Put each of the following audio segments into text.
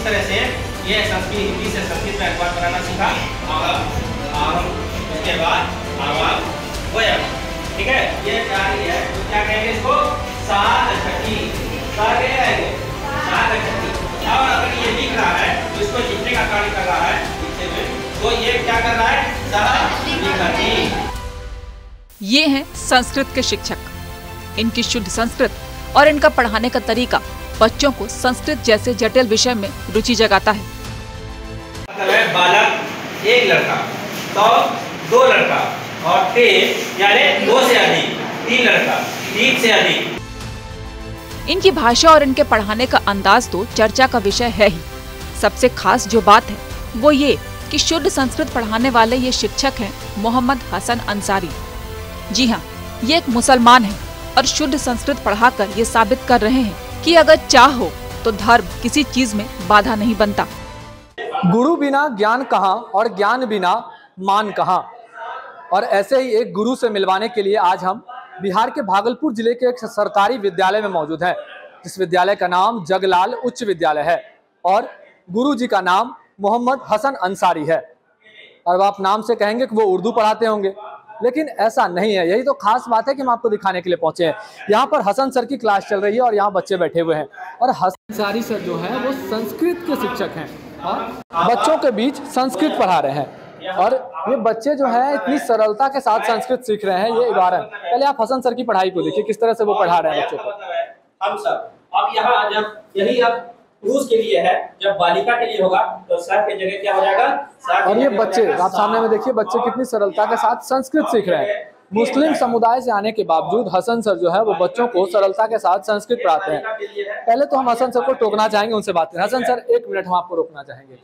तरह से ये संस्कृत हिंदी से संस्कृत में अखबार बनाना सीखा। उसके बाद ठीक है, ये कार्य है तो क्या कहेंगे इसको? साग छठी। साग छठी। और अगर ये लिख रहा है तो इसको लिखने का कार्य कर रहा है, तो ये क्या कर रहा है? सह। ये हैं संस्कृत के शिक्षक। इनकी शुद्ध संस्कृत और इनका पढ़ाने का तरीका बच्चों को संस्कृत जैसे जटिल विषय में रुचि जगाता है। बालक एक लड़का, तो दो लड़का, और ते यानी दो से अधिक, तीन लड़का, तीन से अधिक। इनकी भाषा और इनके पढ़ाने का अंदाज तो चर्चा का विषय है ही। सबसे खास जो बात है वो ये कि शुद्ध संस्कृत पढ़ाने वाले ये शिक्षक हैं मोहम्मद हसन अंसारी। जी हाँ, ये एक मुसलमान है और शुद्ध संस्कृत पढ़ाकर ये साबित कर रहे हैं कि अगर चाह हो तो धर्म किसी चीज में बाधा नहीं बनता। गुरु बिना ज्ञान कहाँ और ज्ञान बिना मान कहाँ। और ऐसे ही एक गुरु से मिलवाने के लिए आज हम बिहार के भागलपुर जिले के एक सरकारी विद्यालय में मौजूद हैं, जिस विद्यालय का नाम जगलाल उच्च विद्यालय है और गुरु जी का नाम मोहम्मद हसन अंसारी है। और आप नाम से कहेंगे कि वो उर्दू पढ़ाते होंगे, लेकिन ऐसा नहीं है। यही तो खास बात है कि हम आपको दिखाने के लिए पहुंचे हैं। यहाँ पर हसन सर की क्लास चल रही है और यहाँ बच्चे बैठे हुए हैं और हसन अंसारी सर जो है वो संस्कृत के शिक्षक हैं और बच्चों के बीच संस्कृत पढ़ा रहे हैं। और ये बच्चे जो है इतनी सरलता के साथ संस्कृत सीख रहे हैं, ये उदाहरण। पहले आप हसन सर की पढ़ाई को देखिए, किस तरह से वो पढ़ा रहे हैं बच्चों को। हम सब अब यहाँ जब यही अब पुरुष के लिए है, जब बालिका के लिए होगा तो सर की जगह क्या हो जाएगा? और ये बच्चे आप सामने में देखिए, बच्चे कितनी सरलता के साथ संस्कृत सीख रहे हैं। मुस्लिम समुदाय से आने के बावजूद हसन सर जो है वो बच्चों को सरलता के साथ संस्कृत पढ़ाते हैं। पहले तो हम हसन सर को टोकना चाहेंगे, उनसे बात करें। हसन सर, एक मिनट हम आपको रोकना चाहेंगे।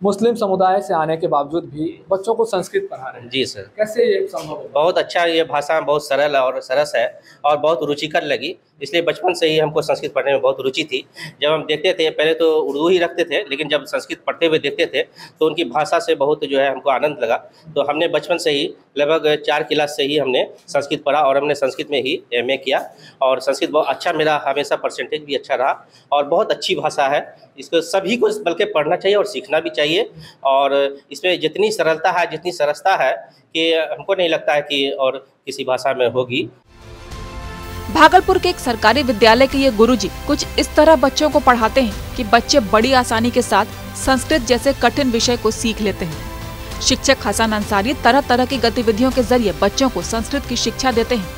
मुस्लिम समुदाय से आने के बावजूद भी बच्चों को संस्कृत पढ़ा रहे हैं। जी सर, कैसे ये संभव है? बहुत अच्छा, ये भाषा बहुत सरल और सरस है और बहुत रुचिकर लगी, इसलिए बचपन से ही हमको संस्कृत पढ़ने में बहुत रुचि थी। जब हम देखते थे, पहले तो उर्दू ही रखते थे, लेकिन जब संस्कृत पढ़ते हुए देखते थे तो उनकी भाषा से बहुत जो है हमको आनंद लगा। तो हमने बचपन से ही लगभग 4 क्लास से ही हमने संस्कृत पढ़ा और हमने संस्कृत में ही MA किया। और संस्कृत बहुत अच्छा, मेरा हमेशा परसेंटेज भी अच्छा रहा और बहुत अच्छी भाषा है। इसको सभी को बल्कि पढ़ना चाहिए और सीखना भी चाहिए। और इसमें जितनी सरलता है, जितनी सरसता है कि हमको नहीं लगता है कि और किसी भाषा में होगी। भागलपुर के एक सरकारी विद्यालय के ये गुरुजी कुछ इस तरह बच्चों को पढ़ाते हैं कि बच्चे बड़ी आसानी के साथ संस्कृत जैसे कठिन विषय को सीख लेते हैं। शिक्षक हसन अंसारी तरह तरह की गतिविधियों के जरिए बच्चों को संस्कृत की शिक्षा देते हैं।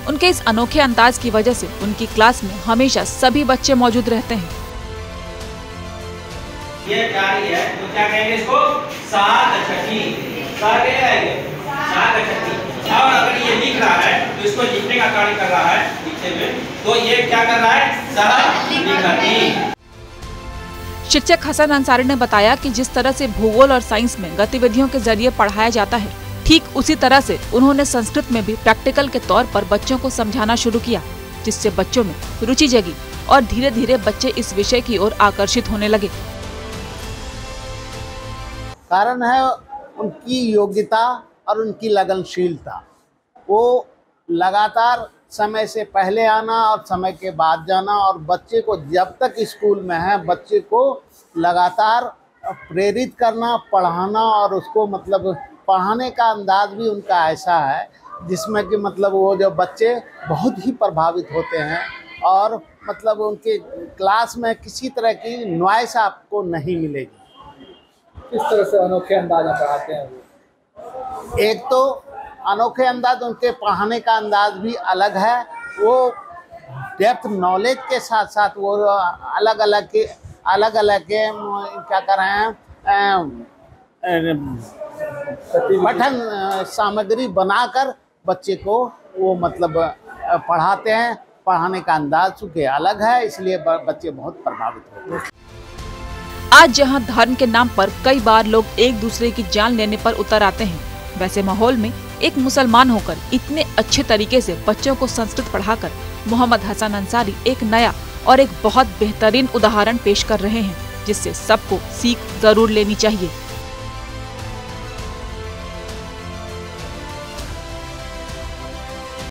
उनके इस अनोखे अंदाज की वजह से उनकी क्लास में हमेशा सभी बच्चे मौजूद रहते हैं। ये कार्य है तो क्या कहेंगे इसको? साग छठी। साग छठी। और अगर ये लिख रहा है तो इसको लिखने का कार्य कर रहा है, लिखने में, तो ये क्या कर रहा है? सह। शिक्षक हसन अंसारी ने बताया कि जिस तरह से भूगोल और साइंस में गतिविधियों के जरिए पढ़ाया जाता है, ठीक उसी तरह से उन्होंने संस्कृत में भी प्रैक्टिकल के तौर पर बच्चों को समझाना शुरू किया, जिससे बच्चों में रुचि जगी और धीरे धीरे बच्चे इस विषय की ओर आकर्षित होने लगे। कारण है उनकी योग्यता और उनकी लगनशीलता। वो लगातार समय से पहले आना और समय के बाद जाना, और बच्चे को जब तक स्कूल में है बच्चे को लगातार प्रेरित करना, पढ़ाना, और उसको मतलब पढ़ाने का अंदाज भी उनका ऐसा है जिसमें कि मतलब वो जो बच्चे बहुत ही प्रभावित होते हैं और मतलब उनके क्लास में किसी तरह की नॉइस आपको नहीं मिलेगी। किस तरह से अनोखे अंदाज में पढ़ाते हैं वो? एक तो अनोखे अंदाज, उनके पढ़ाने का अंदाज भी अलग है। वो डेप्थ नॉलेज के साथ साथ वो अलग अलग के क्या कर रहे हैं, पठन सामग्री बनाकर बच्चे को वो मतलब पढ़ाते हैं। पढ़ाने का अंदाज चूँकि अलग है, इसलिए बच्चे बहुत प्रभावित होते हैं। आज जहां धर्म के नाम पर कई बार लोग एक दूसरे की जान लेने पर उतर आते हैं, वैसे माहौल में एक मुसलमान होकर इतने अच्छे तरीके से बच्चों को संस्कृत पढ़ाकर मोहम्मद हसन अंसारी एक नया और एक बहुत बेहतरीन उदाहरण पेश कर रहे हैं, जिससे सबको सीख जरूर लेनी चाहिए।